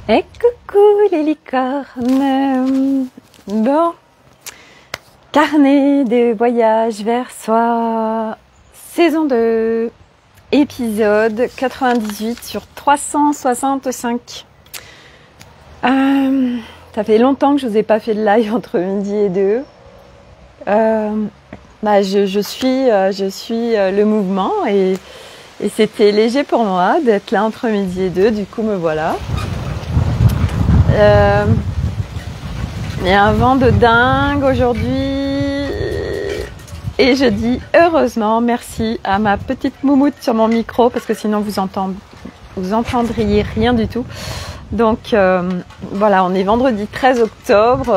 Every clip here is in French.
Et coucou les licornes. Bon, carnet de voyage vers soi, saison 2, épisode 98 sur 365. Ça fait longtemps que je vous ai pas fait de live entre midi et 2. Je suis le mouvement et c'était léger pour moi d'être là entre midi et 2, du coup me voilà. Il y a un vent de dingue aujourd'hui et je dis heureusement merci à ma petite moumoute sur mon micro parce que sinon vous entendriez rien du tout. Donc voilà, on est vendredi 13 octobre.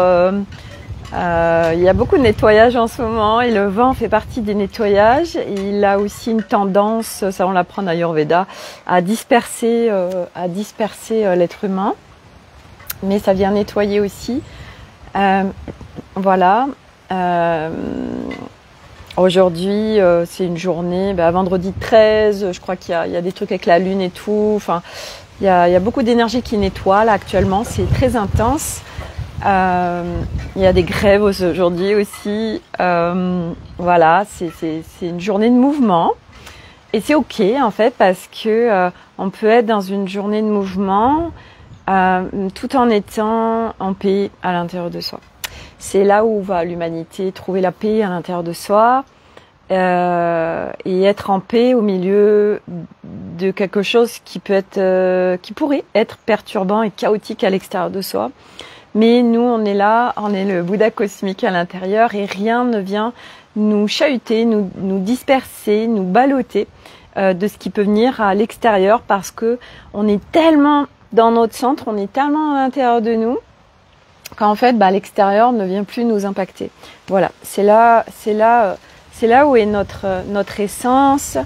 Il y a beaucoup de nettoyage en ce moment et le vent fait partie des nettoyages. Il a aussi une tendance, ça on l'apprend dans Ayurveda, à disperser l'être humain. Mais ça vient nettoyer aussi. Voilà. Aujourd'hui, c'est une journée, vendredi 13, je crois qu'il y a des trucs avec la lune et tout. Enfin, il y a beaucoup d'énergie qui nettoie là actuellement, c'est très intense. Il y a des grèves aujourd'hui aussi. Voilà, c'est une journée de mouvement. Et c'est ok en fait parce que on peut être dans une journée de mouvement tout en étant en paix à l'intérieur de soi. C'est là où va l'humanité trouver la paix à l'intérieur de soi et être en paix au milieu de quelque chose qui pourrait être perturbant et chaotique à l'extérieur de soi. Mais nous, on est là, on est le Bouddha cosmique à l'intérieur et rien ne vient nous chahuter, nous disperser, nous balloter de ce qui peut venir à l'extérieur parce que on est tellement dans notre centre, on est tellement à l'intérieur de nous qu'en fait, l'extérieur ne vient plus nous impacter. Voilà, c'est là où est notre essence,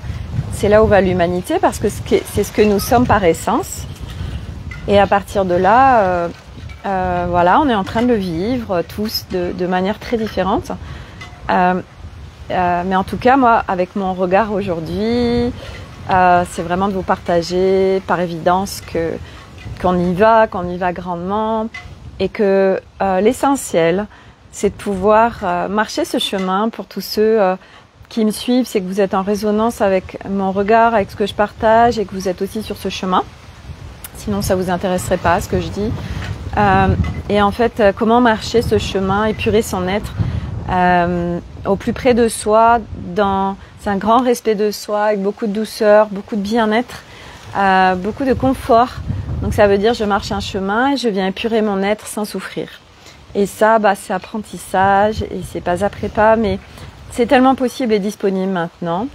c'est là où va l'humanité, parce que c'est ce que nous sommes par essence. Et à partir de là, voilà, on est en train de le vivre tous de manière très différente. Mais en tout cas, moi, avec mon regard aujourd'hui, c'est vraiment de vous partager par évidence qu'on y va grandement et que l'essentiel, c'est de pouvoir marcher ce chemin pour tous ceux qui me suivent, c'est que vous êtes en résonance avec mon regard, avec ce que je partage et que vous êtes aussi sur ce chemin. Sinon, ça vous intéresserait pas ce que je dis. Et en fait, comment marcher ce chemin, épurer son être au plus près de soi, dans un grand respect de soi, avec beaucoup de douceur, beaucoup de bien-être, beaucoup de confort. Donc ça veut dire je marche un chemin et je viens épurer mon être sans souffrir. Et ça, c'est apprentissage et c'est pas après pas, mais c'est tellement possible et disponible maintenant.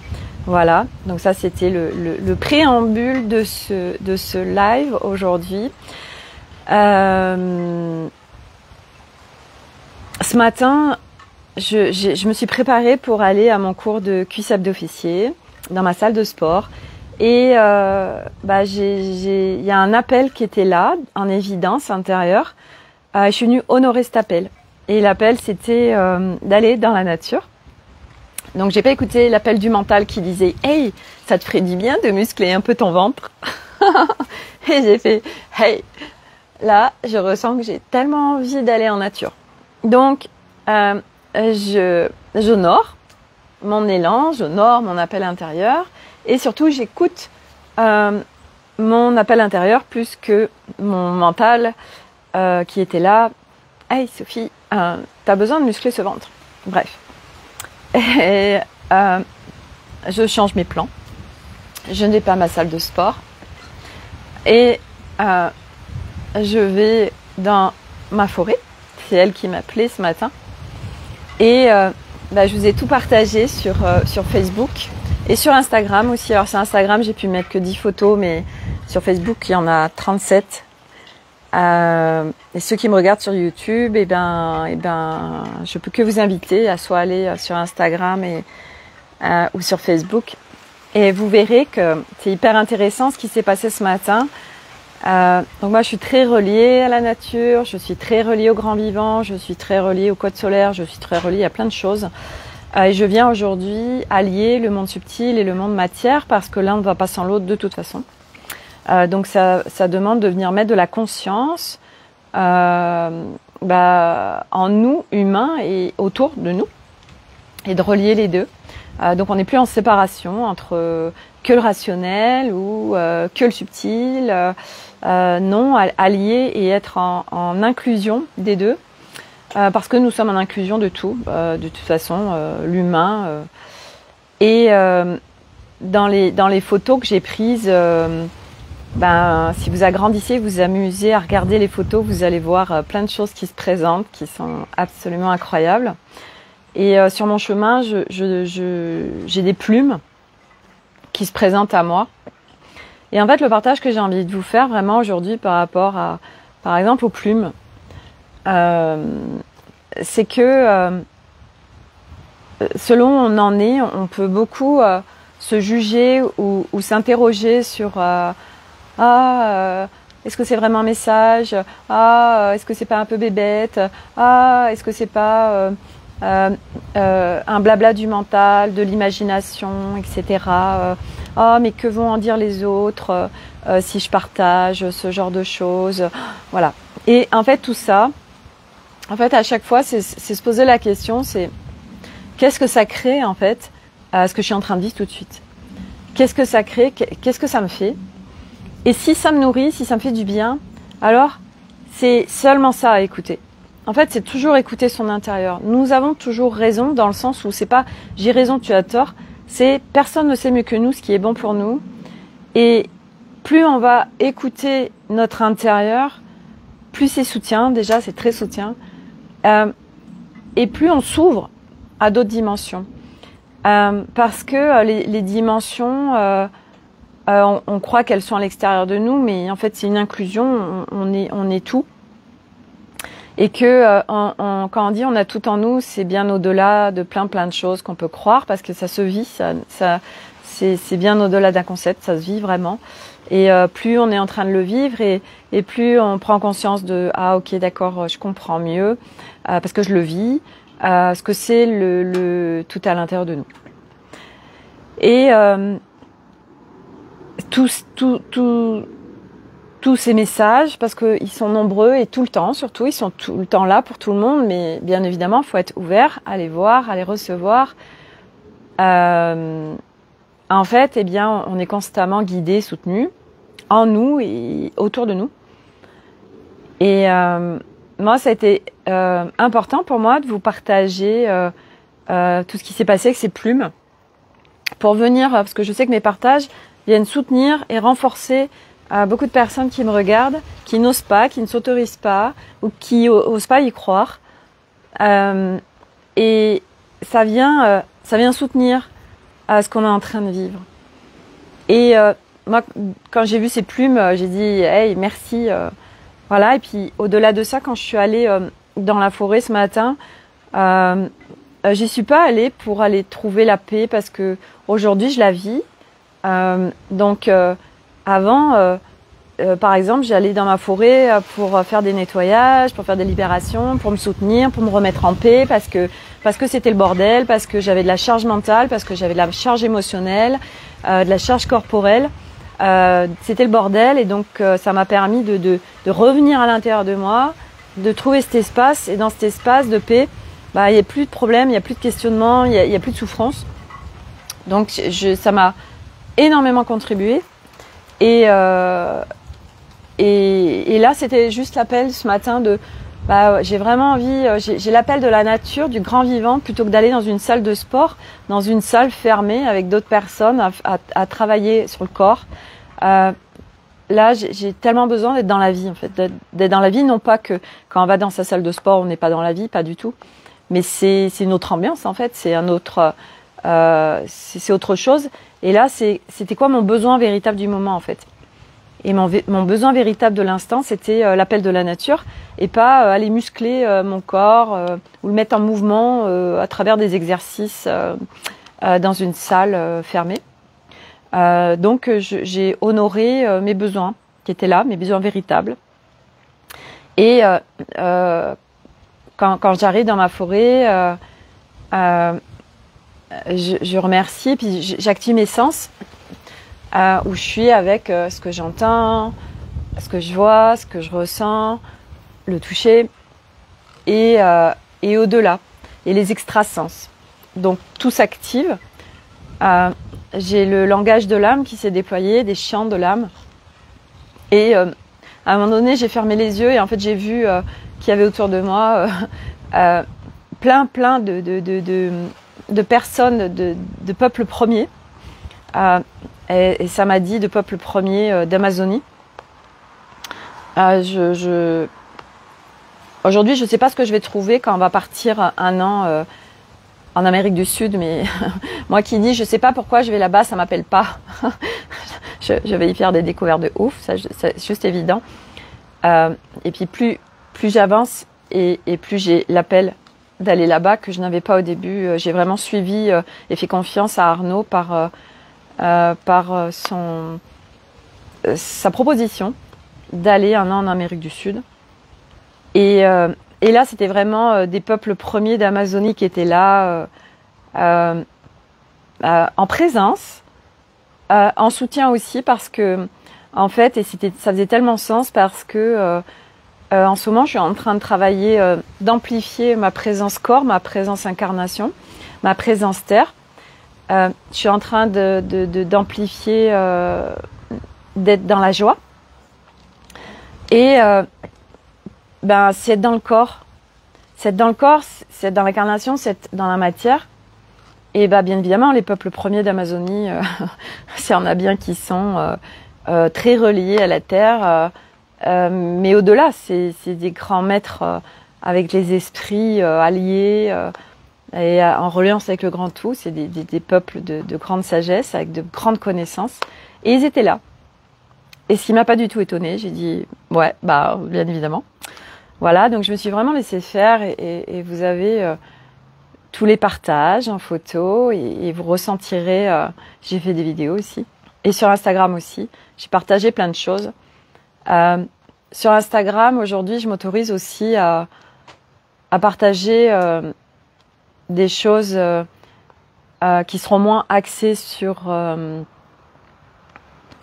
Voilà, donc ça c'était le préambule de ce live aujourd'hui. Ce matin, je me suis préparée pour aller à mon cours de cuisse d'officier dans ma salle de sport. Et il y a un appel qui était là, en évidence intérieure. Je suis venue honorer cet appel. Et l'appel, c'était d'aller dans la nature. Donc, j'ai pas écouté l'appel du mental qui disait « Hey, ça te ferait du bien de muscler un peu ton ventre ?» Et j'ai fait « Hey, là, je ressens que j'ai tellement envie d'aller en nature. » Donc, j'honore mon élan, j'honore mon appel intérieur. Et surtout, j'écoute mon appel intérieur plus que mon mental qui était là. « Hey Sophie, t'as besoin de muscler ce ventre. » Bref. Et je change mes plans. Je ne vais pas à ma salle de sport. Et je vais dans ma forêt. C'est elle qui m'appelait ce matin. Et je vous ai tout partagé sur Facebook. Et sur Instagram aussi. Alors sur Instagram, j'ai pu mettre que 10 photos, mais sur Facebook, il y en a 37. Et ceux qui me regardent sur YouTube, je peux que vous inviter à soit aller sur Instagram ou sur Facebook. Et vous verrez que c'est hyper intéressant ce qui s'est passé ce matin. Donc moi, je suis très reliée à la nature, je suis très reliée au grand vivant, je suis très reliée au code solaire, je suis très reliée à plein de choses. Et je viens aujourd'hui allier le monde subtil et le monde matière parce que l'un ne va pas sans l'autre de toute façon. Donc ça demande de venir mettre de la conscience en nous, humains, et autour de nous, et de relier les deux. Donc on n'est plus en séparation entre que le rationnel ou que le subtil, non, allier et être en inclusion des deux, parce que nous sommes en inclusion de tout, de toute façon, l'humain. Et dans les photos que j'ai prises, si vous agrandissez, vous amusez à regarder les photos, vous allez voir plein de choses qui se présentent, qui sont absolument incroyables. Et sur mon chemin, j'ai des plumes qui se présentent à moi. Et en fait, le partage que j'ai envie de vous faire vraiment aujourd'hui par rapport à, par exemple, aux plumes, c'est que selon où on en est, on peut beaucoup se juger ou s'interroger sur est-ce que c'est vraiment un message, est-ce que c'est pas un peu bébête, est-ce que c'est pas un blabla du mental, de l'imagination, etc. Mais que vont en dire les autres si je partage ce genre de choses, voilà. Et en fait tout ça, en fait à chaque fois c'est se poser la question, c'est qu'est-ce que ça crée en fait, ce que je suis en train de vivre tout de suite. Qu'est-ce que ça crée, qu'est-ce que ça me fait? Et si ça me nourrit, si ça me fait du bien, alors c'est seulement ça à écouter. En fait, c'est toujours écouter son intérieur. Nous avons toujours raison dans le sens où c'est pas j'ai raison, tu as tort. C'est personne ne sait mieux que nous ce qui est bon pour nous. Et plus on va écouter notre intérieur, plus c'est soutien. Déjà, c'est très soutien. Et plus on s'ouvre à d'autres dimensions. Parce que les dimensions, on croit qu'elles sont à l'extérieur de nous, mais en fait, c'est une inclusion. On est tout. Et que quand on dit on a tout en nous, c'est bien au-delà de plein de choses qu'on peut croire, parce que ça se vit, c'est bien au-delà d'un concept, ça se vit vraiment. Et plus on est en train de le vivre et plus on prend conscience de ok, d'accord, je comprends mieux parce que je le vis, ce que c'est le tout à l'intérieur de nous. Et tous ces messages, parce qu'ils sont nombreux et tout le temps, surtout, ils sont tout le temps là pour tout le monde, mais bien évidemment, il faut être ouvert à les voir, à les recevoir. En fait, eh bien, on est constamment guidé, soutenu, en nous et autour de nous. Et moi, ça a été important pour moi de vous partager tout ce qui s'est passé avec ces plumes, pour venir, parce que je sais que mes partages viennent soutenir et renforcer beaucoup de personnes qui me regardent, qui n'osent pas, qui ne s'autorisent pas ou qui n'osent pas y croire. Et ça vient soutenir ce qu'on est en train de vivre. Et moi, quand j'ai vu ces plumes, j'ai dit hey, merci. Voilà. Et puis au-delà de ça, quand je suis allée dans la forêt ce matin, j'y suis pas allée pour aller trouver la paix, parce que aujourd'hui je la vis. Avant, par exemple, j'allais dans ma forêt pour faire des nettoyages, pour faire des libérations, pour me soutenir, pour me remettre en paix, parce que c'était le bordel, parce que j'avais de la charge mentale, parce que j'avais de la charge émotionnelle, de la charge corporelle. C'était le bordel, et donc ça m'a permis de revenir à l'intérieur de moi, de trouver cet espace, et dans cet espace de paix, il n'y a plus de problème, il n'y a plus de questionnement, il n'y a plus de souffrance. Donc ça m'a énormément contribué. Et là, c'était juste l'appel ce matin de j'ai vraiment envie, j'ai l'appel de la nature, du grand vivant, plutôt que d'aller dans une salle de sport, dans une salle fermée avec d'autres personnes à travailler sur le corps. Là, j'ai tellement besoin d'être dans la vie, en fait, d'être dans la vie, non pas que quand on va dans sa salle de sport, on n'est pas dans la vie, pas du tout, mais c'est une autre ambiance, en fait, c'est un autre, c'est autre chose. Et là, c'était quoi mon besoin véritable du moment, en fait? Et mon besoin véritable de l'instant, c'était l'appel de la nature, et pas aller muscler mon corps ou le mettre en mouvement à travers des exercices dans une salle fermée. Donc j'ai honoré mes besoins qui étaient là, mes besoins véritables. Et quand j'arrive dans ma forêt, je remercie, puis j'active mes sens. où je suis avec ce que j'entends, ce que je vois, ce que je ressens, le toucher et au-delà, et les extrasens. Donc tout s'active. J'ai le langage de l'âme qui s'est déployé, des chants de l'âme. Et à un moment donné, j'ai fermé les yeux et en fait j'ai vu qu'il y avait autour de moi plein de personnes de peuples premiers. Et ça m'a dit de peuples premiers d'Amazonie. Aujourd'hui, je ne sais pas ce que je vais trouver quand on va partir un an en Amérique du Sud, mais moi qui dis, je ne sais pas pourquoi je vais là-bas, ça ne m'appelle pas. je vais y faire des découvertes de ouf, ça c'est juste évident. Et puis plus j'avance et plus j'ai l'appel d'aller là-bas que je n'avais pas au début. J'ai vraiment suivi et fait confiance à Arnaud par sa proposition d'aller un an en Amérique du Sud. Et là, c'était vraiment des peuples premiers d'Amazonie qui étaient là en présence, en soutien aussi parce que, en fait, et ça faisait tellement sens parce que en ce moment, je suis en train de travailler, d'amplifier ma présence corps, ma présence incarnation, ma présence terre. Je suis en train d'amplifier, d'être dans la joie. Et c'est être dans le corps. C'est être dans le corps, c'est être dans l'incarnation, c'est être dans la matière. Et bien évidemment, les peuples premiers d'Amazonie, il y en a bien qui sont très reliés à la terre. Mais au-delà, c'est des grands maîtres avec les esprits alliés et en reliance avec le grand tout. C'est des peuples de grande sagesse, avec de grandes connaissances. Et ils étaient là. Et ce qui m'a pas du tout étonnée, j'ai dit, ouais, bien évidemment. Voilà, donc je me suis vraiment laissée faire et vous avez tous les partages en photo et vous ressentirez, j'ai fait des vidéos aussi. Et sur Instagram aussi, j'ai partagé plein de choses. Sur Instagram, aujourd'hui, je m'autorise aussi à partager des choses qui seront moins axées sur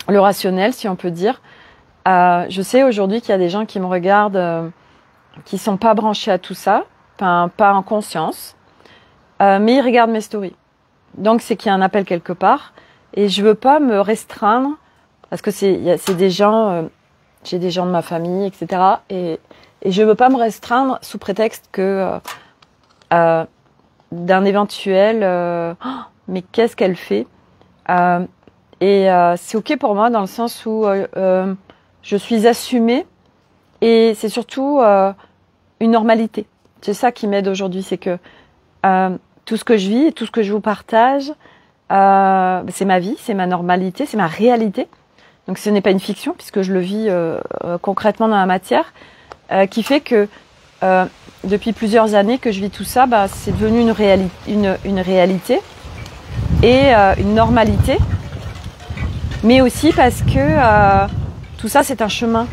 le rationnel, si on peut dire. Je sais aujourd'hui qu'il y a des gens qui me regardent qui sont pas branchés à tout ça, pas en conscience, mais ils regardent mes stories. Donc c'est qu'il y a un appel quelque part. Et je veux pas me restreindre, parce que c'est des gens... j'ai des gens de ma famille, etc. Et je ne veux pas me restreindre sous prétexte que d'un éventuel mais qu'est-ce qu'elle fait c'est ok pour moi dans le sens où je suis assumée et c'est surtout une normalité. C'est ça qui m'aide aujourd'hui, c'est que tout ce que je vis et tout ce que je vous partage, c'est ma vie, c'est ma normalité, c'est ma réalité. Donc ce n'est pas une fiction puisque je le vis concrètement dans la matière, qui fait que depuis plusieurs années que je vis tout ça, c'est devenu une réalité et une normalité, mais aussi parce que tout ça c'est un chemin.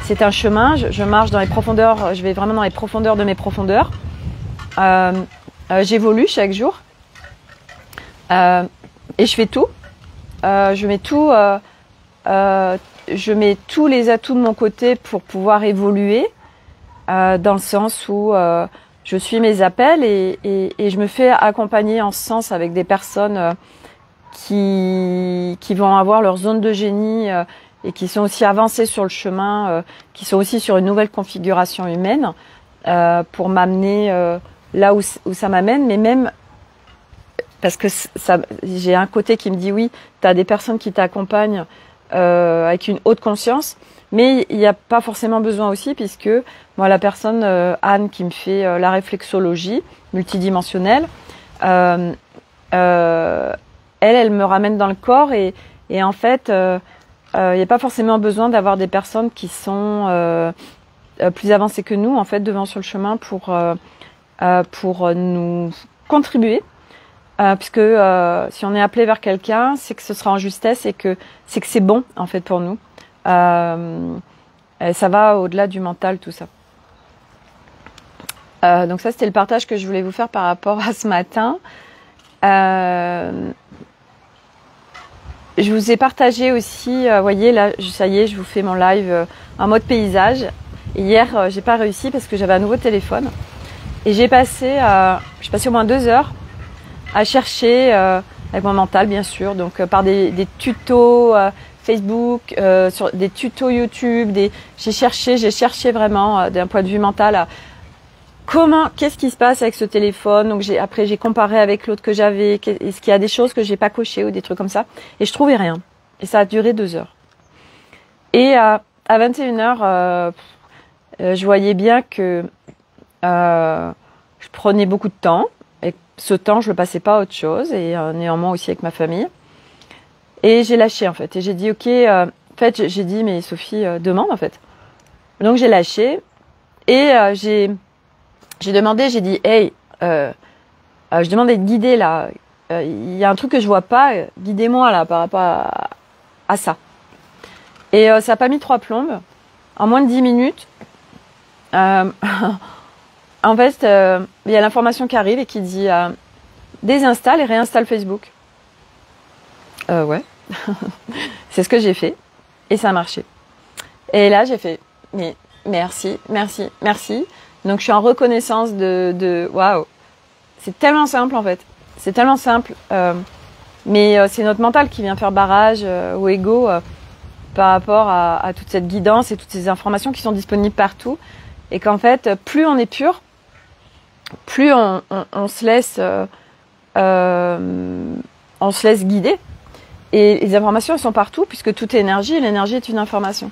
C'est un chemin, je marche dans les profondeurs, je vais vraiment dans les profondeurs de mes profondeurs. J'évolue chaque jour et je fais tout. Je mets tous les atouts de mon côté pour pouvoir évoluer, dans le sens où je suis mes appels et je me fais accompagner en ce sens avec des personnes qui vont avoir leur zone de génie et qui sont aussi avancées sur le chemin, qui sont aussi sur une nouvelle configuration humaine pour m'amener là où ça m'amène, mais même parce que j'ai un côté qui me dit oui, tu as des personnes qui t'accompagnent avec une haute conscience, mais il n'y a pas forcément besoin aussi puisque moi la personne Anne qui me fait la réflexologie multidimensionnelle, elle me ramène dans le corps et en fait il n'y a pas forcément besoin d'avoir des personnes qui sont plus avancées que nous en fait devant sur le chemin pour nous contribuer. Puisque si on est appelé vers quelqu'un, c'est que ce sera en justesse et que c'est bon en fait pour nous. Et ça va au-delà du mental, tout ça. Donc ça, c'était le partage que je voulais vous faire par rapport à ce matin. je vous ai partagé aussi, vous voyez là, ça y est, je vous fais mon live en mode paysage. Et hier, j'ai pas réussi parce que j'avais un nouveau téléphone. Et j'ai passé au moins 2 heures à chercher, avec mon mental bien sûr, donc par des tutos Facebook, sur des tutos YouTube, j'ai cherché vraiment d'un point de vue mental qu'est-ce qui se passe avec ce téléphone. Donc après j'ai comparé avec l'autre que j'avais, est-ce qu'il y a des choses que j'ai pas cochées ou des trucs comme ça, et je trouvais rien. Et ça a duré 2 heures. Et à 21 heures, je voyais bien que je prenais beaucoup de temps, et ce temps je le passais pas à autre chose, et néanmoins aussi avec ma famille. Et j'ai lâché en fait, et j'ai dit ok, en fait j'ai dit mais Sophie, demande en fait. Donc j'ai lâché, et j'ai demandé, j'ai dit hey, je demande d'être guidée là, il y a un truc que je vois pas, guidez-moi là par rapport à ça. Et ça n'a pas mis 3 plombes, en moins de 10 minutes. En fait, il y a l'information qui arrive et qui dit désinstalle et réinstalle Facebook. Ouais, c'est ce que j'ai fait et ça a marché. Et là, j'ai fait mais merci. Donc, je suis en reconnaissance de waouh. C'est tellement simple en fait. C'est tellement simple. Mais c'est notre mental qui vient faire barrage au ego par rapport à toute cette guidance et toutes ces informations qui sont disponibles partout. Et qu'en fait, plus on est pur, plus on se laisse guider. Et les informations, elles sont partout, puisque tout est énergie, et l'énergie est une information.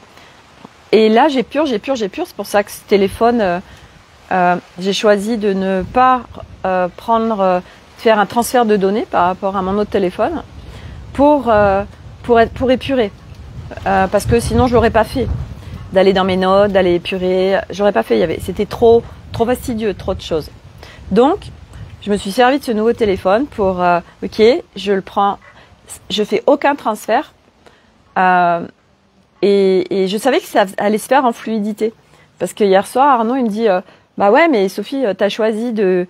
Et là, j'ai pur. C'est pour ça que ce téléphone, j'ai choisi de ne pas faire un transfert de données par rapport à mon autre téléphone pour épurer. Parce que sinon, je l'aurais pas fait. D'aller dans mes notes, d'aller épurer, j'aurais pas fait. C'était trop fastidieux, trop de choses. Donc, je me suis servi de ce nouveau téléphone pour, ok, je le prends, je fais aucun transfert, et je savais que ça allait se faire en fluidité. Parce que hier soir, Arnaud, il me dit, bah ouais, mais Sophie, t'as choisi de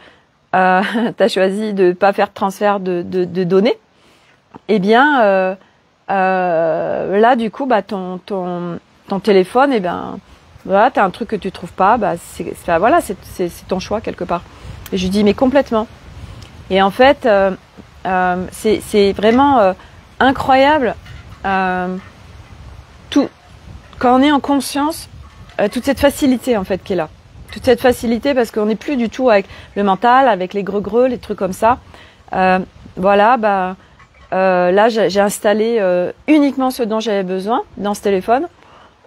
pas faire de transfert de données. Eh bien, là, du coup, bah ton téléphone, eh ben, voilà, t'as un truc que tu trouves pas, bah c'est ton choix quelque part. Et je lui dis mais complètement. Et en fait, c'est vraiment incroyable tout quand on est en conscience, toute cette facilité en fait qui est là. Toute cette facilité parce qu'on n'est plus du tout avec le mental, avec les greux, les trucs comme ça. Voilà, bah là j'ai installé uniquement ce dont j'avais besoin dans ce téléphone.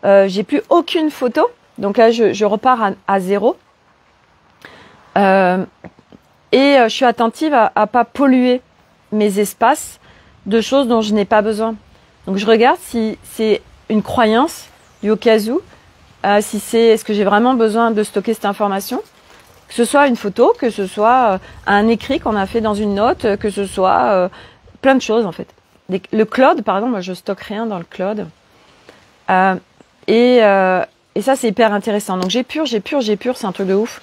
J'ai plus aucune photo, donc là je repars à zéro. Et je suis attentive à pas polluer mes espaces de choses dont je n'ai pas besoin. Donc je regarde si c'est une croyance du au cas où, si est-ce que j'ai vraiment besoin de stocker cette information, que ce soit une photo, que ce soit un écrit qu'on a fait dans une note, que ce soit plein de choses en fait. Le cloud, par exemple, moi je stocke rien dans le cloud. Et ça c'est hyper intéressant. Donc j'épure, c'est un truc de ouf.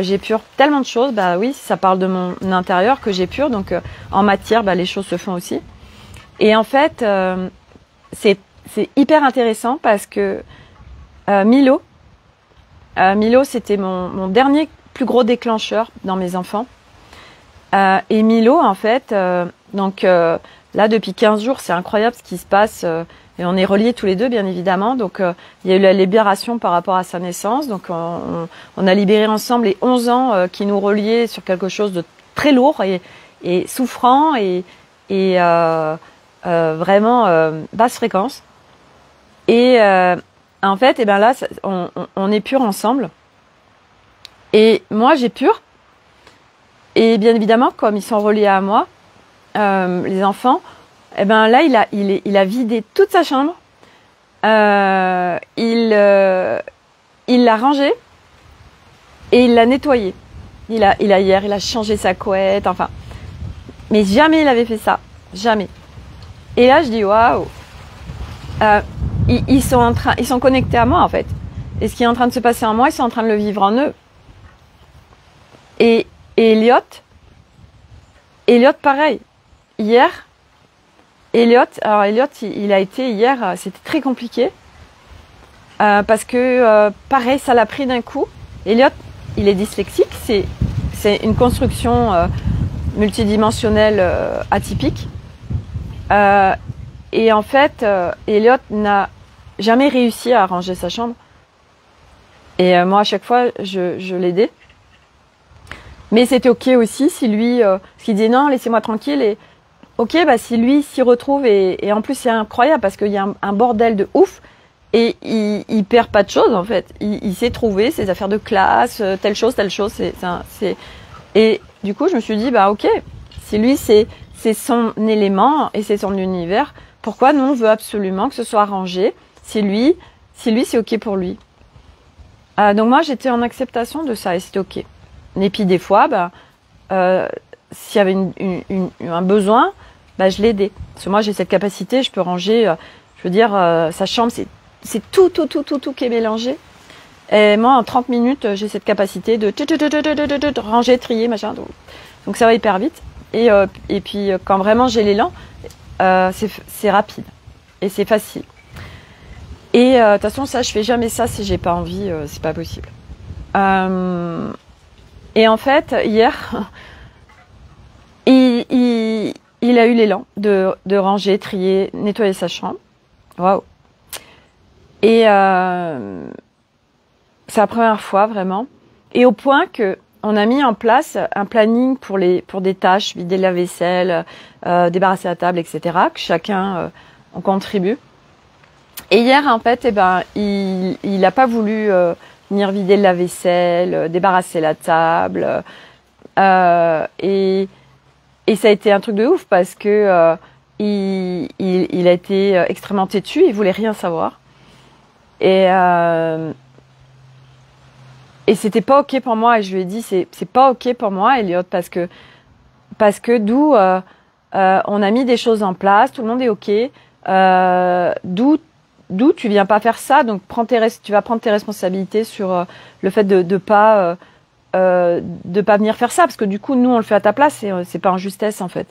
J'épure tellement de choses, bah oui, ça parle de mon intérieur que j'épure, donc en matière, bah les choses se font aussi. Et en fait, c'est hyper intéressant parce que Milo, c'était mon dernier plus gros déclencheur dans mes enfants. Et Milo, en fait, donc là depuis 15 jours, c'est incroyable ce qui se passe. Et on est reliés tous les deux, bien évidemment. Donc, il y a eu la libération par rapport à sa naissance. Donc, on a libéré ensemble les 11 ans qui nous reliaient sur quelque chose de très lourd et souffrant et vraiment basse fréquence. Et en fait, et ben là, on est pur ensemble. Et moi, j'ai pur. Et bien évidemment, comme ils sont reliés à moi, les enfants, eh ben là, il a vidé toute sa chambre. Il l'a rangé et il l'a nettoyé. Il a changé sa couette, enfin. Mais jamais il avait fait ça, jamais. Et là, je dis waouh. Ils sont connectés à moi en fait. Et ce qui est en train de se passer en moi, ils sont en train de le vivre en eux. Et Elliot, pareil. Hier, alors Elliot, il a été hier, c'était très compliqué. Parce que, pareil, ça l'a pris d'un coup. Elliot, il est dyslexique. C'est une construction multidimensionnelle atypique. Et en fait, Elliot n'a jamais réussi à ranger sa chambre. Et moi, à chaque fois, je l'aidais. Mais c'était ok aussi si lui, parce qu'il disait non, laissez-moi tranquille. Et ok, bah si lui s'y retrouve et en plus c'est incroyable parce qu'il y a un bordel de ouf et il perd pas de choses en fait. Il sait trouver ses affaires de classe, telle chose. Et du coup, je me suis dit bah ok, si lui c'est son élément et c'est son univers, pourquoi nous on veut absolument que ce soit rangé si lui c'est ok pour lui. Donc moi j'étais en acceptation de ça et c'était ok. Et puis des fois, s'il y avait un besoin, je l'aidais. Parce que moi j'ai cette capacité, je peux ranger, je veux dire, sa chambre c'est tout qui est mélangé. Et moi en 30 minutes j'ai cette capacité de ranger, trier, machin. Donc ça va hyper vite. Et puis quand vraiment j'ai l'élan, c'est rapide et c'est facile. Et de toute façon ça je fais jamais ça si j'ai pas envie, c'est pas possible. Et en fait hier il a eu l'élan de ranger, trier, nettoyer sa chambre. Waouh. Et c'est la première fois vraiment. Et au point que on a mis en place un planning pour des tâches, vider la vaisselle, débarrasser la table, etc. Que chacun on contribue. Et hier en fait, il a pas voulu venir vider la vaisselle, débarrasser la table. Et ça a été un truc de ouf parce que il a été extrêmement têtu, il voulait rien savoir. Et c'était pas ok pour moi. Et je lui ai dit c'est pas ok pour moi, Elliot, parce que d'où on a mis des choses en place, tout le monde est ok. D'où tu viens pas faire ça, donc tu vas prendre tes responsabilités sur le fait de pas venir faire ça, parce que du coup nous on le fait à ta place et c'est pas en justesse en fait.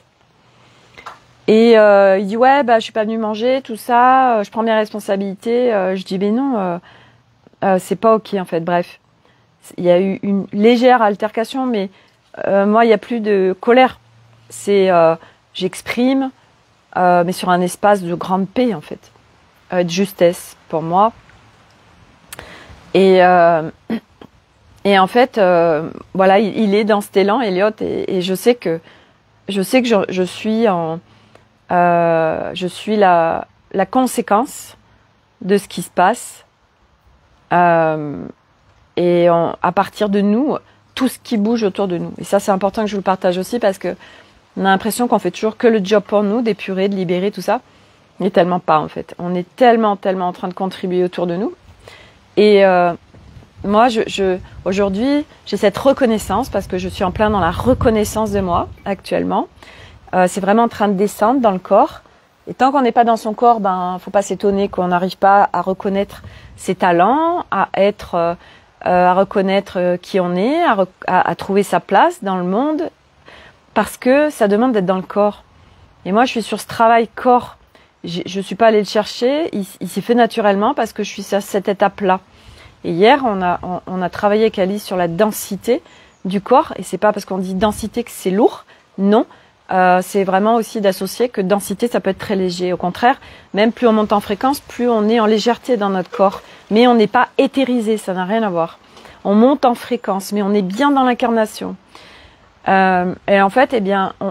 Et il dit ouais je suis pas venu manger tout ça, je prends mes responsabilités. Je dis mais non, c'est pas ok en fait. Bref, il y a eu une légère altercation, mais moi il y a plus de colère. C'est j'exprime, mais sur un espace de grande paix en fait, de justesse pour moi. Et en fait, voilà, il est dans cet élan, Elliot, et je sais que je suis la conséquence de ce qui se passe. Et à partir de nous, tout ce qui bouge autour de nous. Et ça, c'est important que je vous le partage aussi parce que on a l'impression qu'on fait toujours que le job pour nous, d'épurer, de libérer, tout ça. Mais tellement pas, en fait. On est tellement en train de contribuer autour de nous. Et moi, aujourd'hui, j'ai cette reconnaissance parce que je suis en plein dans la reconnaissance de moi, actuellement. C'est vraiment en train de descendre dans le corps. Et tant qu'on n'est pas dans son corps, faut pas s'étonner qu'on n'arrive pas à reconnaître ses talents, à reconnaître qui on est, à trouver sa place dans le monde, parce que ça demande d'être dans le corps. Et moi, je suis sur ce travail corps. Je suis pas allée le chercher, il s'est fait naturellement parce que je suis à cette étape-là. Et hier, on a travaillé avec Alice sur la densité du corps, et c'est pas parce qu'on dit densité que c'est lourd, non. C'est vraiment aussi d'associer que densité, ça peut être très léger. Au contraire, même plus on monte en fréquence, plus on est en légèreté dans notre corps. Mais on n'est pas éthérisé, ça n'a rien à voir. On monte en fréquence, mais on est bien dans l'incarnation. Et en fait,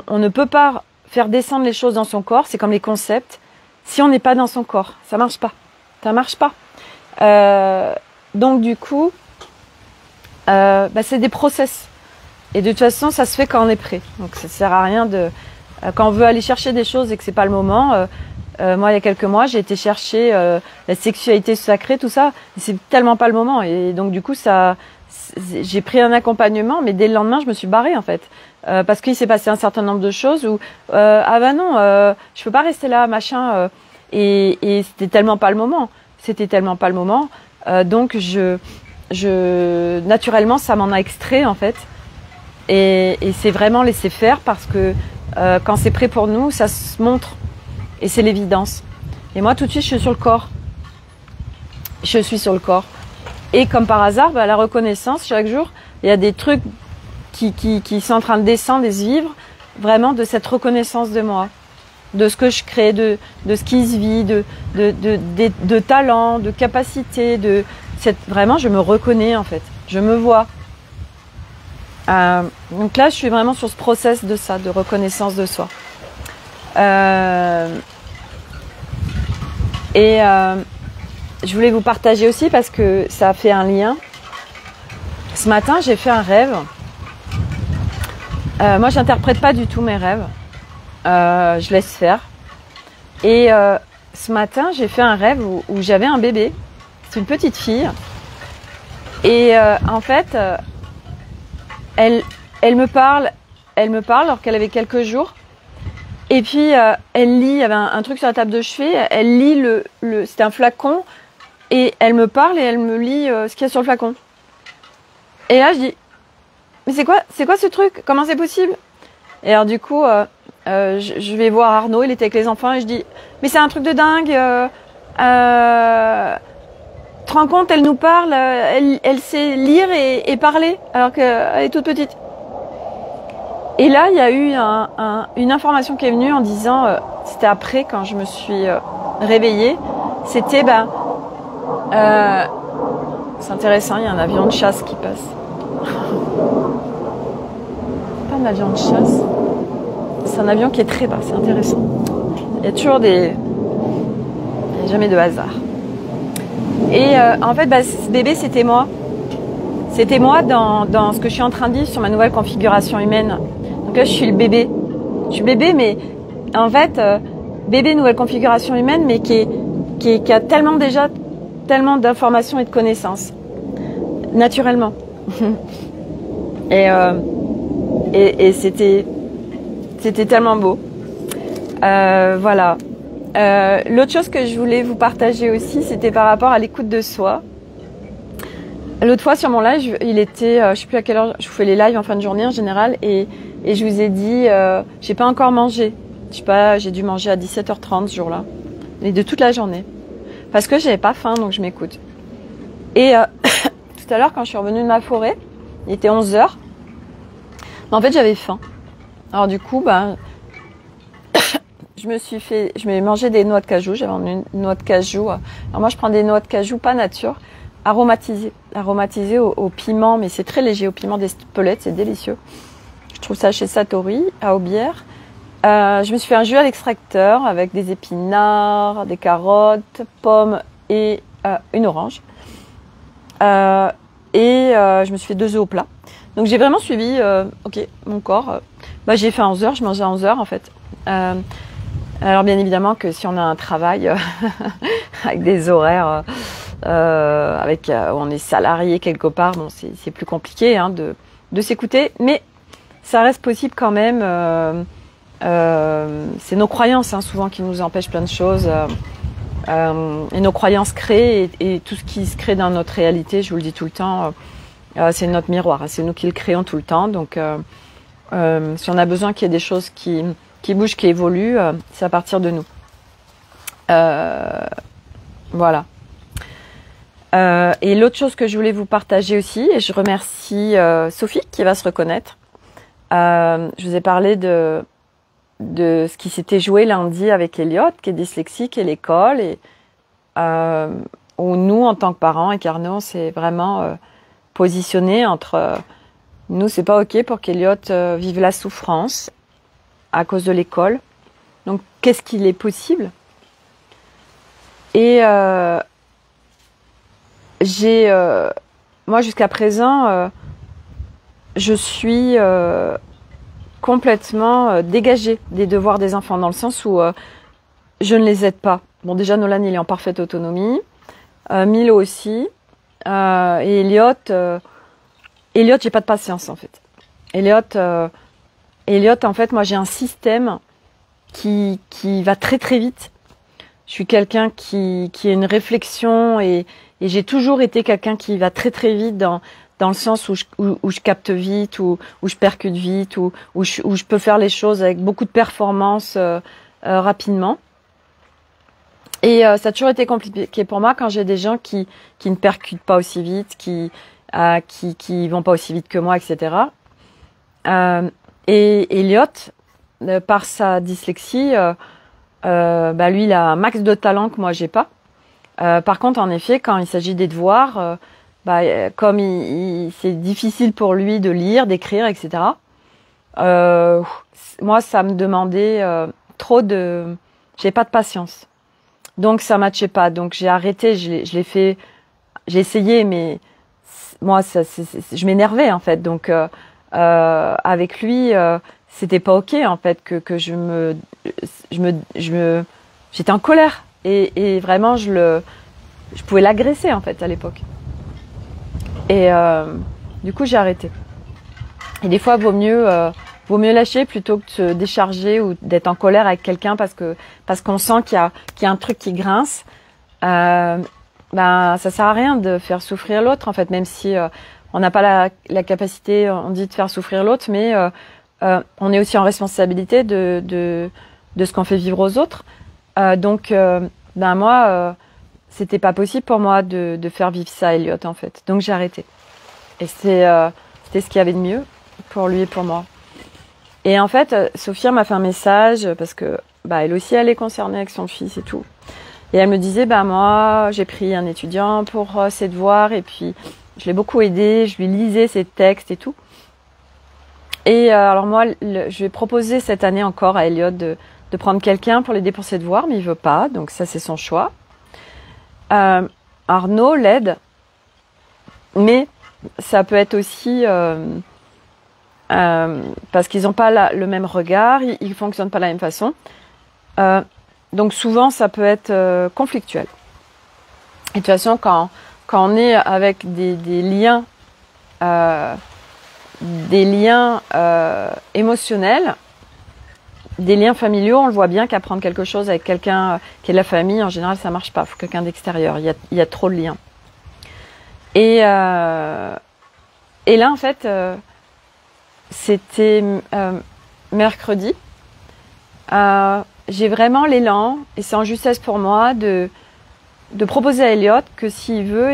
on ne peut pas faire descendre les choses dans son corps, c'est comme les concepts, si on n'est pas dans son corps. Ça marche pas. Ça marche pas. Donc du coup, c'est des process. Et de toute façon, ça se fait quand on est prêt. Donc ça sert à rien quand on veut aller chercher des choses et que c'est pas le moment. Moi, il y a quelques mois, j'ai été chercher la sexualité sacrée, tout ça. Et c'est tellement pas le moment. Et donc du coup, j'ai pris un accompagnement, mais dès le lendemain, je me suis barrée en fait, parce qu'il s'est passé un certain nombre de choses où je peux pas rester là, machin. Et c'était tellement pas le moment. Donc naturellement, ça m'en a extrait en fait. Et c'est vraiment laisser faire parce que quand c'est prêt pour nous, ça se montre. Et c'est l'évidence. Et moi, tout de suite, je suis sur le corps. Je suis sur le corps. Et comme par hasard, la reconnaissance, chaque jour, il y a des trucs qui sont en train de descendre et se vivre, vraiment de cette reconnaissance de moi, de ce que je crée, de ce qui se vit, de talent, de capacité, vraiment, je me reconnais en fait, je me vois. Donc là, je suis vraiment sur ce process de ça, de reconnaissance de soi. Je voulais vous partager aussi parce que ça a fait un lien. Ce matin, j'ai fait un rêve. Moi, j'interprète pas du tout mes rêves. Je laisse faire. Et ce matin, j'ai fait un rêve où j'avais un bébé. C'est une petite fille. Et en fait, elle me parle alors qu'elle avait quelques jours. Et puis, elle lit, il y avait un truc sur la table de chevet. Elle lit c'était un flacon. Et elle me parle et elle me lit ce qu'il y a sur le flacon. Et là, je dis, mais c'est quoi ce truc? Comment c'est possible? Et alors du coup, je vais voir Arnaud, il était avec les enfants, et je dis, mais c'est un truc de dingue. Tu te rends compte, elle nous parle, elle sait lire et parler, alors qu'elle est toute petite. Et là, il y a eu une information qui est venue en disant, c'était après quand je me suis réveillée, c'était c'est intéressant, il y a un avion de chasse qui passe. C'est pas un avion de chasse, c'est un avion qui est très bas, c'est intéressant. Il y a toujours il n'y a jamais de hasard. Et en fait, ce bébé, c'était moi. C'était moi dans ce que je suis en train de vivre sur ma nouvelle configuration humaine. Donc là, je suis le bébé. Je suis bébé, mais en fait, bébé, nouvelle configuration humaine, mais qui a tellement d'informations et de connaissances. Naturellement. Et c'était tellement beau. Voilà. L'autre chose que je voulais vous partager aussi, c'était par rapport à l'écoute de soi. L'autre fois sur mon live, il était, je sais plus à quelle heure, je vous fais les lives en fin de journée en général, et je vous ai dit, j'ai pas encore mangé. Je sais pas, j'ai dû manger à 17h30 ce jour-là, et de toute la journée, parce que j'avais pas faim, donc je m'écoute. Et tout à l'heure, quand je suis revenue de ma forêt, il était 11h. En fait, j'avais faim. Alors du coup, je m'ai mangé des noix de cajou. J'avais une noix de cajou. Alors moi, je prends des noix de cajou pas nature, aromatisées au piment, mais c'est très léger, au piment d'Espelette, c'est délicieux. Je trouve ça chez Satori, à Aubière. Je me suis fait un jus à l'extracteur avec des épinards, des carottes, pommes et une orange. Je me suis fait 2 œufs au plat. Donc j'ai vraiment suivi mon corps. J'ai fait à 11h, je mangeais à 11h en fait. Alors bien évidemment que si on a un travail avec des horaires, où on est salarié quelque part, bon c'est plus compliqué de s'écouter, mais ça reste possible quand même. C'est nos croyances souvent qui nous empêchent plein de choses. Et nos croyances créent et tout ce qui se crée dans notre réalité, je vous le dis tout le temps, c'est notre miroir, c'est nous qui le créons tout le temps. Donc si on a besoin qu'il y ait des choses qui bougent, qui évoluent, c'est à partir de nous. Voilà. Et l'autre chose que je voulais vous partager aussi, et je remercie Sophie qui va se reconnaître. Je vous ai parlé de ce qui s'était joué lundi avec Elliot, qui est dyslexique, et l'école, et où nous, en tant que parents, et qu'Arnaud, on s'est vraiment positionné entre nous, c'est pas ok pour qu'Elliot vive la souffrance à cause de l'école. Donc, qu'est-ce qu'il est possible? Et moi, jusqu'à présent, je suis complètement dégagée des devoirs des enfants, dans le sens où je ne les aide pas. Bon, déjà, Nolan, il est en parfaite autonomie. Milo aussi. Et Elliot, j'ai pas de patience, en fait. Elliot, en fait, moi, j'ai un système qui va très, très vite. Je suis quelqu'un qui a une réflexion et j'ai toujours été quelqu'un qui va très, très vite dans le sens où je capte vite, où je percute vite, où je peux faire les choses avec beaucoup de performance rapidement. Et ça a toujours été compliqué pour moi quand j'ai des gens qui ne percutent pas aussi vite, qui vont pas aussi vite que moi, etc. Et Elliot, par sa dyslexie, lui, il a un max de talent que moi j'ai pas. Par contre, en effet, quand il s'agit des devoirs, comme c'est difficile pour lui de lire, d'écrire, etc. Moi, ça me demandait trop de... J'ai pas de patience. Donc, ça matchait pas. Donc, j'ai arrêté, je l'ai fait... J'ai essayé, mais moi, je m'énervais, en fait. Donc, avec lui, c'était pas OK, en fait, que j'étais en colère. Et vraiment, je pouvais l'agresser, en fait, à l'époque. Et du coup, j'ai arrêté. Et des fois, vaut mieux lâcher plutôt que de se décharger ou d'être en colère avec quelqu'un parce qu'on sent qu'il y a un truc qui grince. Ça sert à rien de faire souffrir l'autre, en fait, même si on n'a pas la capacité, on dit, de faire souffrir l'autre, mais on est aussi en responsabilité de ce qu'on fait vivre aux autres. Moi, c'était pas possible pour moi de faire vivre ça à Elliot, en fait. Donc j'ai arrêté. Et c'était ce qu'il y avait de mieux pour lui et pour moi. Et en fait, Sophia m'a fait un message parce que elle aussi, elle est concernée avec son fils et tout. Et elle me disait, moi, j'ai pris un étudiant pour ses devoirs et puis je l'ai beaucoup aidé, je lui lisais ses textes et tout. Et alors moi, je vais proposer cette année encore à Elliot de prendre quelqu'un pour l'aider pour ses devoirs, mais il veut pas, donc ça c'est son choix. Arnaud l'aide, mais ça peut être aussi parce qu'ils n'ont pas le même regard, ils fonctionnent pas de la même façon. Donc souvent ça peut être conflictuel. Et de toute façon, quand on est avec des liens émotionnels, des liens familiaux, on le voit bien qu'apprendre quelque chose avec quelqu'un qui est de la famille, en général, ça marche pas. Il faut quelqu'un d'extérieur. Il y a trop de liens. Et là, en fait, c'était mercredi. J'ai vraiment l'élan, et c'est en justesse pour moi, de proposer à Elliot que s'il veut,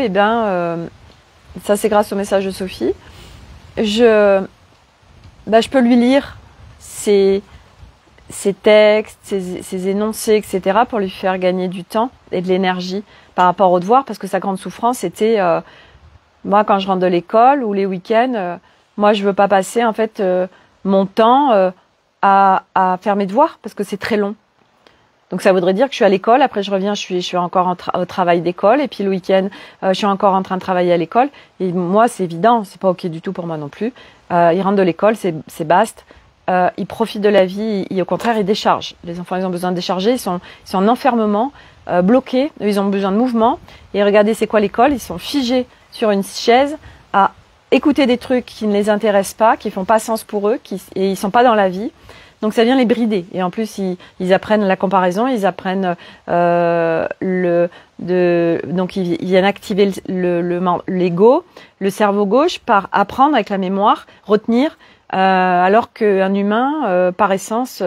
ça c'est grâce au message de Sophie, je peux lui lire ses textes, ses énoncés, etc. pour lui faire gagner du temps et de l'énergie par rapport aux devoirs, parce que sa grande souffrance c'était moi quand je rentre de l'école ou les week-ends, moi je veux pas passer en fait mon temps à faire mes devoirs parce que c'est très long. Donc ça voudrait dire que je suis à l'école, après je reviens, je suis encore au travail d'école, et puis le week-end, je suis encore en train de travailler à l'école. Et moi, c'est évident, c'est pas OK du tout pour moi non plus. Ils rentrent de l'école, c'est baste. Ils profitent de la vie, au contraire, ils déchargent. Les enfants, ils ont besoin de décharger, ils sont en enfermement, bloqués, ils ont besoin de mouvement. Et regardez, c'est quoi l'école? Ils sont figés sur une chaise à écouter des trucs qui ne les intéressent pas, qui font pas sens pour eux, et ils sont pas dans la vie. Donc ça vient les brider. Et en plus, ils apprennent la comparaison, ils apprennent donc ils viennent activer l'ego, le cerveau gauche, par apprendre avec la mémoire, retenir, alors qu'un humain, par essence,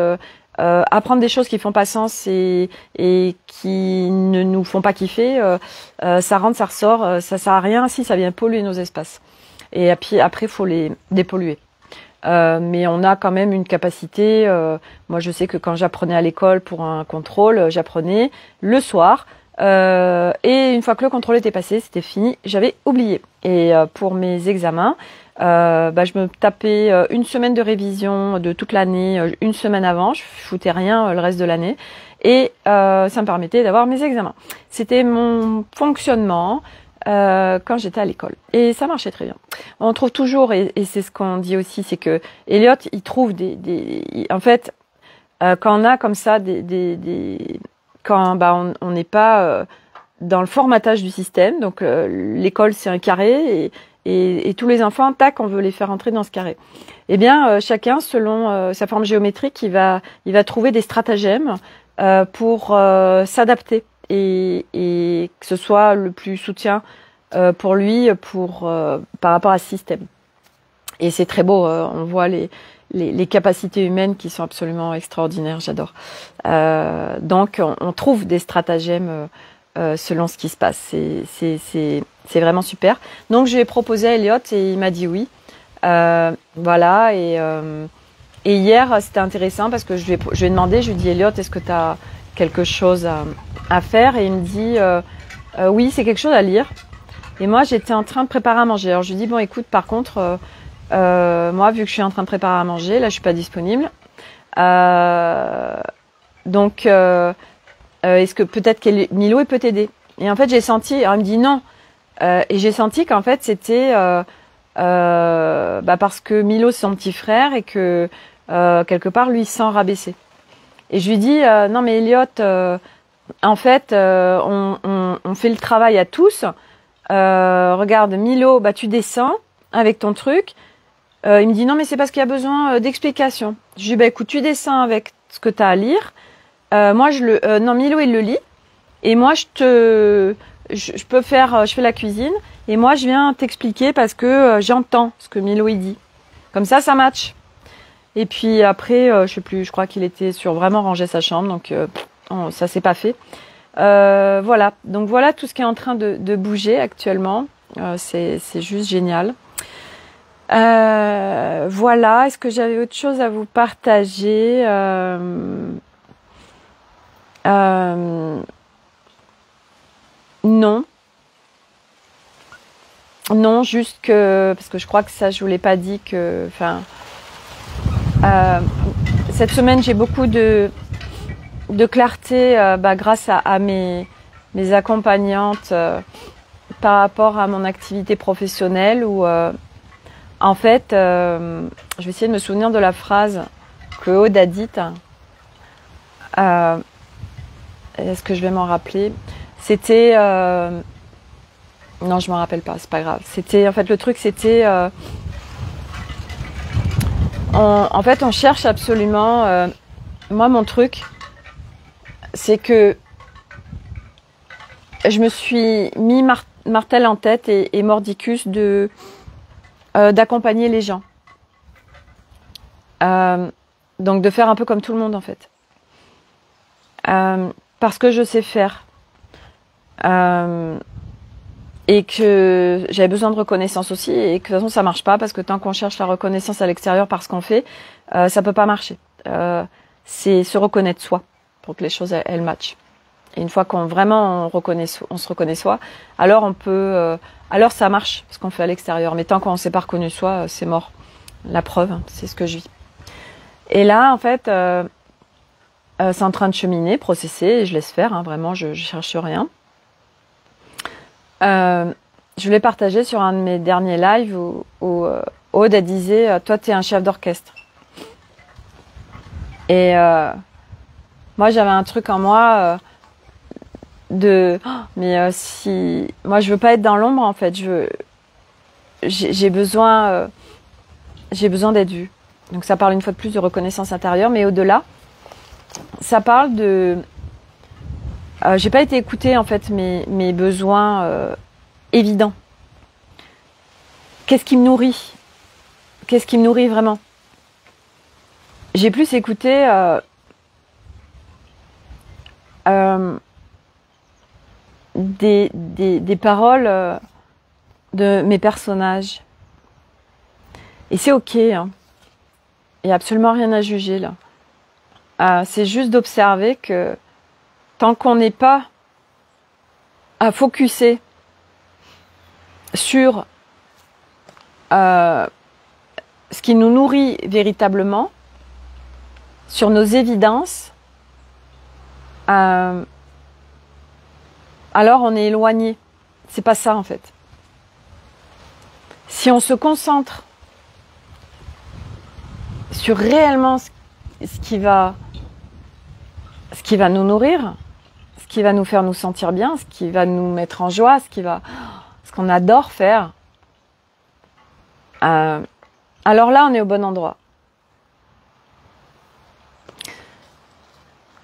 apprendre des choses qui font pas sens et qui ne nous font pas kiffer, ça rentre, ça ressort, ça sert à rien si ça vient polluer nos espaces. Et puis après, faut les dépolluer. Mais on a quand même une capacité. Moi, je sais que quand j'apprenais à l'école pour un contrôle, j'apprenais le soir. Et une fois que le contrôle était passé, c'était fini, j'avais oublié. Et pour mes examens, je me tapais une semaine de révision de toute l'année, une semaine avant. Je foutais rien le reste de l'année. Et ça me permettait d'avoir mes examens. C'était mon fonctionnement. Quand j'étais à l'école. Et ça marchait très bien. On trouve toujours, et c'est ce qu'on dit aussi, c'est que Elliot, il trouve en fait, quand on a comme ça quand on n'est pas dans le formatage du système, donc l'école c'est un carré, et tous les enfants, tac, on veut les faire entrer dans ce carré. Eh bien, chacun, selon sa forme géométrique, il va trouver des stratagèmes pour s'adapter. Et que ce soit le plus soutien pour lui, par rapport à ce système. Et c'est très beau, on voit les les capacités humaines qui sont absolument extraordinaires, j'adore. Donc on trouve des stratagèmes selon ce qui se passe. C'est vraiment super. Donc je lui ai proposé à Elliot et il m'a dit oui. Voilà, et hier c'était intéressant parce que je lui ai demandé, je lui ai dit Elliot, est-ce que tu as quelque chose à faire? Et il me dit oui, c'est quelque chose à lire. Et moi j'étais en train de préparer à manger. Alors je lui dis bon écoute, par contre moi vu que je suis en train de préparer à manger, là je suis pas disponible. Donc est-ce que peut-être que Milo il peut t'aider? Et en fait j'ai senti, alors il me dit non, et j'ai senti qu'en fait c'était parce que Milo c'est son petit frère et que quelque part lui il se sent rabaissé. Et je lui dis non mais Elliot, en fait on fait le travail à tous. Regarde Milo, bah tu descends avec ton truc. Il me dit non mais c'est parce qu'il y a besoin d'explications. Je lui dis bah écoute tu descends avec ce que tu as à lire. Moi non Milo il le lit et moi je fais la cuisine et moi je viens t'expliquer parce que j'entends ce que Milo il dit. Comme ça match. Et puis après je sais plus, je crois qu'il était sur vraiment ranger sa chambre donc ça s'est pas fait. Voilà, donc voilà tout ce qui est en train de bouger actuellement. C'est juste génial. Voilà, est-ce que j'avais autre chose à vous partager? Non. Non, juste que, parce que je crois que ça, je vous l'ai pas dit que, enfin, cette semaine, j'ai beaucoup de clarté grâce à mes accompagnantes par rapport à mon activité professionnelle où, en fait, je vais essayer de me souvenir de la phrase que Aude a dite. Est-ce que je vais m'en rappeler? C'était... non, je m'en rappelle pas, c'est pas grave. C'était, en fait, le truc, c'était... en fait, on cherche absolument... moi, mon truc, c'est que je me suis mis martel en tête et mordicus d'accompagner les gens. Donc, de faire un peu comme tout le monde, en fait. Parce que je sais faire. Et que j'avais besoin de reconnaissance aussi et que de toute façon ça marche pas parce que tant qu'on cherche la reconnaissance à l'extérieur par ce qu'on fait, ça peut pas marcher. C'est se reconnaître soi pour que les choses elles matchent. Et une fois qu'on vraiment on se reconnaît soi, alors on peut, alors ça marche ce qu'on fait à l'extérieur. Mais tant qu'on s'est pas reconnu soi, c'est mort. La preuve, c'est ce que je vis. Et là en fait, c'est en train de cheminer, processer et je laisse faire. Hein, vraiment, je cherche rien. Je l'ai partagé sur un de mes derniers lives où Aude elle disait toi t'es un chef d'orchestre et moi j'avais un truc en moi si moi je veux pas être dans l'ombre en fait, j'ai besoin d'être vue. Donc ça parle une fois de plus de reconnaissance intérieure, mais au-delà ça parle de j'ai pas été écoutée en fait mes besoins évidents. Qu'est-ce qui me nourrit? Qu'est-ce qui me nourrit vraiment? J'ai plus écouté des paroles de mes personnages. Et c'est ok, hein. Il n'y a absolument rien à juger là. C'est juste d'observer que tant qu'on n'est pas à focusser sur ce qui nous nourrit véritablement, sur nos évidences, alors on est éloigné. C'est pas ça en fait. Si on se concentre sur réellement ce qui va nous nourrir, ce qui va nous faire nous sentir bien, ce qui va nous mettre en joie, ce qu'on adore faire, alors là on est au bon endroit.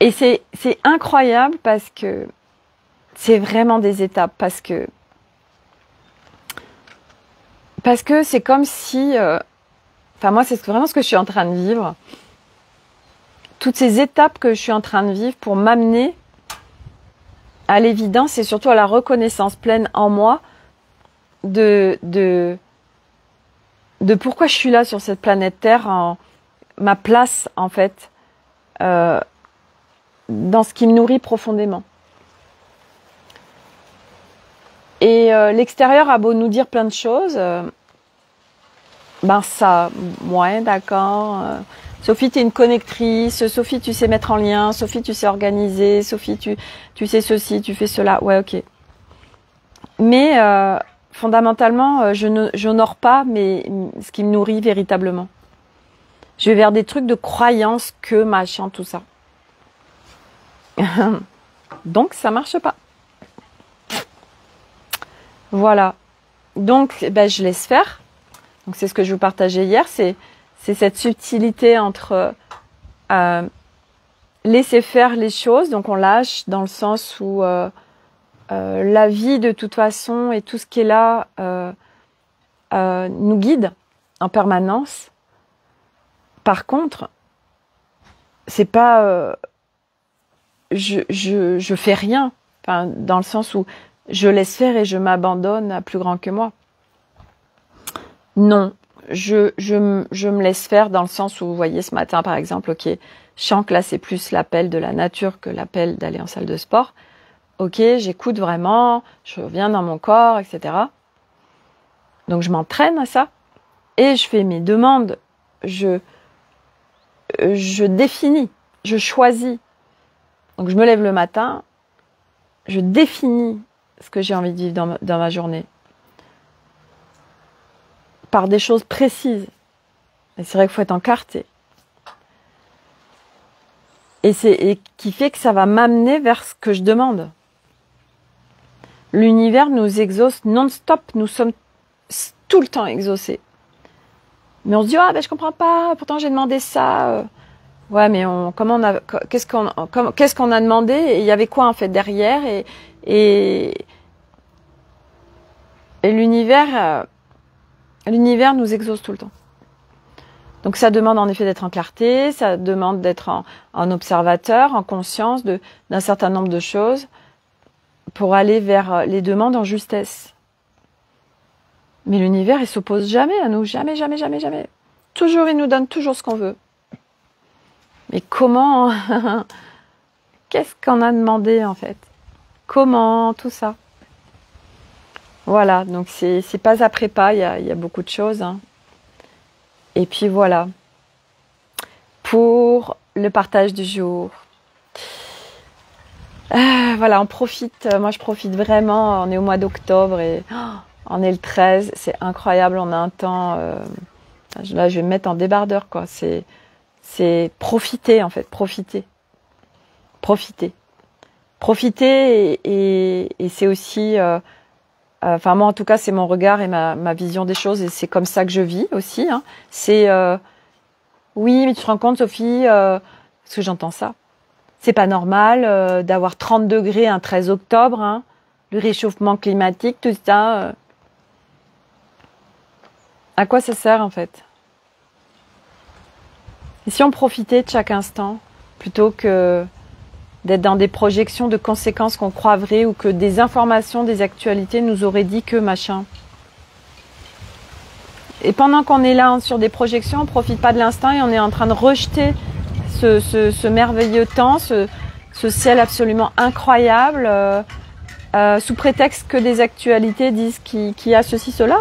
Et c'est incroyable parce que c'est vraiment des étapes, parce que c'est comme si Enfin, moi, c'est vraiment ce que je suis en train de vivre. Toutes ces étapes que je suis en train de vivre pour m'amener à l'évidence et surtout à la reconnaissance pleine en moi de pourquoi je suis là sur cette planète Terre, ma place, en fait, dans ce qui me nourrit profondément. Et l'extérieur a beau nous dire plein de choses, ben ça, ouais, d'accord. Sophie, tu es une connectrice. Sophie, tu sais mettre en lien. Sophie, tu sais organiser. Sophie, tu sais ceci, tu fais cela. Ouais, ok. Mais fondamentalement, je n'honore pas ce qui me nourrit véritablement. Je vais vers des trucs de croyance que machin, tout ça. Donc, ça marche pas. Voilà. Donc, ben, je laisse faire. Donc, c'est ce que je vous partageais hier. C'est cette subtilité entre laisser faire les choses. Donc, on lâche dans le sens où la vie, de toute façon, et tout ce qui est là nous guide en permanence. Par contre, c'est pas je fais rien, enfin, dans le sens où je laisse faire et je m'abandonne à plus grand que moi. Non, je me laisse faire dans le sens où, vous voyez, ce matin, par exemple, ok, je sens que là, c'est plus l'appel de la nature que l'appel d'aller en salle de sport. Ok, j'écoute vraiment, je reviens dans mon corps, etc. Donc, je m'entraîne à ça et je fais mes demandes. Je définis, je choisis. Donc, je me lève le matin, je définis ce que j'ai envie de vivre dans ma journée. Par des choses précises. Et c'est vrai qu'il faut être encarté. Et qui fait que ça va m'amener vers ce que je demande. L'univers nous exauce non-stop. Nous sommes tout le temps exaucés. Mais on se dit, ah ben je comprends pas, pourtant j'ai demandé ça. Ouais, mais qu'est-ce qu'on a demandé et il y avait quoi en fait derrière et l'univers nous exauce tout le temps. Donc ça demande en effet d'être en clarté, ça demande d'être en observateur, en conscience d'un certain nombre de choses pour aller vers les demandes en justesse. Mais l'univers, il s'oppose jamais à nous, jamais, jamais, jamais, jamais. Toujours, il nous donne toujours ce qu'on veut. Mais comment qu'est-ce qu'on a demandé en fait? Comment tout ça? Voilà, donc c'est pas après pas, il y a beaucoup de choses. Hein. Et puis voilà, pour le partage du jour. Voilà, on profite, moi je profite vraiment, on est au mois d'octobre et on est le 13, c'est incroyable, on a un temps, là je vais me mettre en débardeur quoi, c'est profiter en fait, profiter et c'est aussi... Enfin moi en tout cas c'est mon regard et ma vision des choses et c'est comme ça que je vis aussi. Hein. C'est oui mais tu te rends compte Sophie, parce que j'entends ça, c'est pas normal d'avoir 30 degrés un 13 octobre, hein, le réchauffement climatique, tout ça. À quoi ça sert en fait? Et si on profitait de chaque instant plutôt que d'être dans des projections de conséquences qu'on croit vraies ou que des informations, des actualités nous auraient dit que machin. Et pendant qu'on est là sur des projections, on ne profite pas de l'instant et on est en train de rejeter ce merveilleux temps, ce ciel absolument incroyable, sous prétexte que des actualités disent qu'il y a ceci, cela.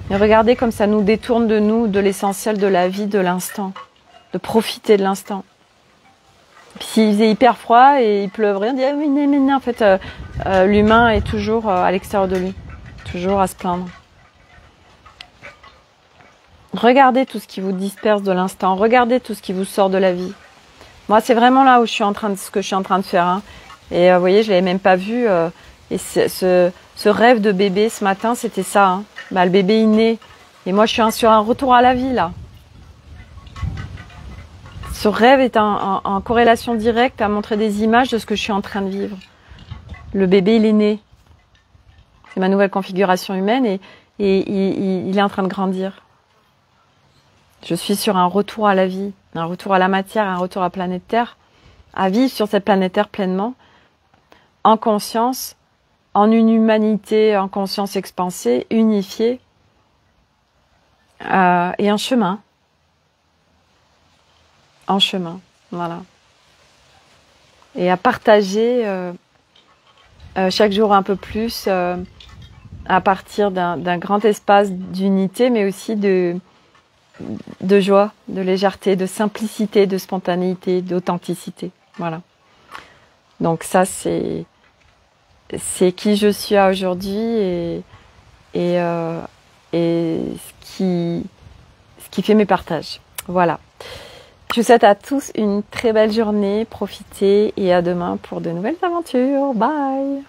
Et regardez comme ça nous détourne de nous, de l'essentiel de la vie, de l'instant, de profiter de l'instant. Puis s'il faisait hyper froid et il pleuvrait, on dit ah oui, mais en fait, l'humain est toujours à l'extérieur de lui, toujours à se plaindre. Regardez tout ce qui vous disperse de l'instant, regardez tout ce qui vous sort de la vie. Moi, c'est vraiment là où ce que je suis en train de faire. Hein. Et vous voyez, je l'avais même pas vu. Et ce rêve de bébé ce matin, c'était ça. Hein. Bah, le bébé est né. Et moi, je suis sur un retour à la vie là. Ce rêve est en corrélation directe à montrer des images de ce que je suis en train de vivre. Le bébé, il est né. C'est ma nouvelle configuration humaine et il est en train de grandir. Je suis sur un retour à la vie, un retour à la matière, un retour à la planète Terre, à vivre sur cette planète Terre pleinement, en conscience, en une humanité, en conscience expansée, unifiée, et en chemin, voilà. Et à partager chaque jour un peu plus à partir d'un grand espace d'unité, mais aussi de joie, de légèreté, de simplicité, de spontanéité, d'authenticité. Voilà. Donc ça, c'est qui je suis aujourd'hui et ce qui fait mes partages. Voilà. Je vous souhaite à tous une très belle journée, profitez et à demain pour de nouvelles aventures. Bye!